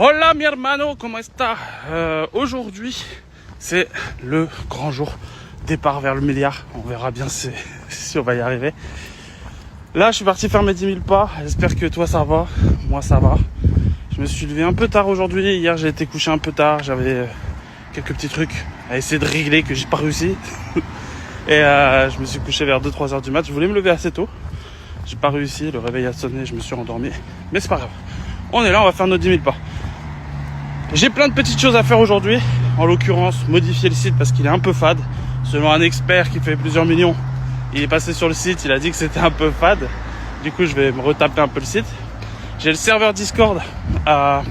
Hola mi hermano, comment está? Aujourd'hui, c'est le grand jour. Départ vers le milliard. On verra bien si on va y arriver. Là, je suis parti faire mes 10 000 pas. J'espère que toi, ça va. Moi, ça va. Je me suis levé un peu tard aujourd'hui. Hier, j'ai été couché un peu tard. J'avais quelques petits trucs à essayer de régler que j'ai pas réussi. Et je me suis couché vers 2-3 heures du mat. Je voulais me lever assez tôt. J'ai pas réussi. Le réveil a sonné. Je me suis endormi. Mais c'est pas grave. On est là, on va faire nos 10 000 pas. J'ai plein de petites choses à faire aujourd'hui. En l'occurrence, modifier le site parce qu'il est un peu fade. Selon un expert qui fait plusieurs millions, il est passé sur le site, il a dit que c'était un peu fade. Du coup, je vais me retaper un peu le site. J'ai le serveur Discord à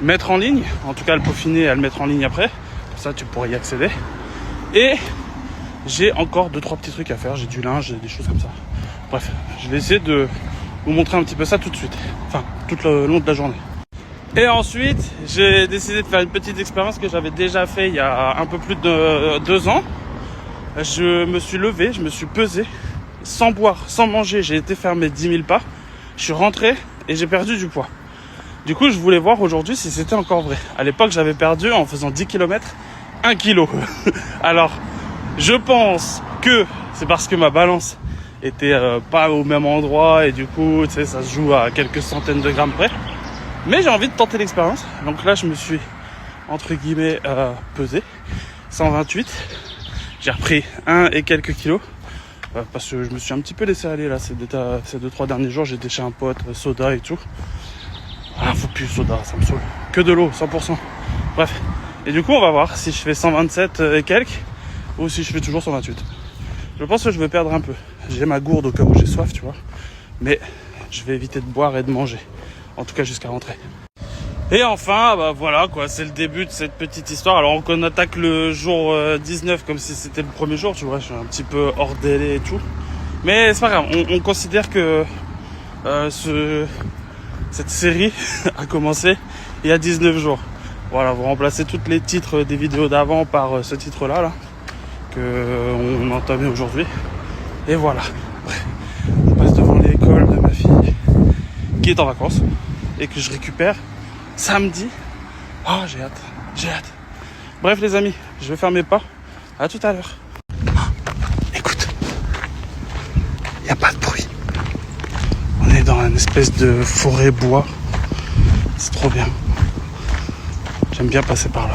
mettre en ligne. En tout cas, à le peaufiner et à le mettre en ligne après. Comme ça, tu pourrais y accéder. Et j'ai encore 2-3 petits trucs à faire. J'ai du linge, j'ai des choses comme ça. Bref, je vais essayer de vous montrer un petit peu ça tout de suite. Enfin, tout le long de la journée. Et ensuite, j'ai décidé de faire une petite expérience que j'avais déjà fait il y a un peu plus de 2 ans. Je me suis levé, je me suis pesé, sans boire, sans manger. J'ai été faire mes 10 000 pas. Je suis rentré et j'ai perdu du poids. Du coup, je voulais voir aujourd'hui si c'était encore vrai. À l'époque, j'avais perdu, en faisant 10 km, 1 kilo. Alors, je pense que c'est parce que ma balance était pas au même endroit. Et du coup, tu sais, ça se joue à quelques centaines de grammes près. Mais j'ai envie de tenter l'expérience. Donc là, je me suis, entre guillemets, pesé. 128. J'ai repris 1 et quelques kilos. Parce que je me suis un petit peu laissé aller là. Ces 2-3 derniers jours, j'étais chez un pote, soda et tout. Ah, faut plus soda, ça me saoule. Que de l'eau, 100%. Bref. Et du coup, on va voir si je fais 127 et quelques. Ou si je fais toujours 128. Je pense que je vais perdre un peu. J'ai ma gourde au cas où j'ai soif, tu vois. Mais je vais éviter de boire et de manger. En tout cas jusqu'à rentrer. Et enfin, bah voilà quoi, c'est le début de cette petite histoire. Alors on attaque le jour 19 comme si c'était le premier jour, tu vois, je suis un petit peu hors délai et tout. Mais c'est pas grave, on considère que cette série a commencé il y a 19 jours. Voilà, vous remplacez tous les titres des vidéos d'avant par ce titre-là, là, qu'on a entamé aujourd'hui. Et voilà, bref, on passe devant l'école de ma fille qui est en vacances et que je récupère samedi. Oh, j'ai hâte. Bref les amis, je vais faire mes pas. À tout à l'heure. Écoute, il n'y a pas de bruit. On est dans une espèce de forêt bois. C'est trop bien. J'aime bien passer par là.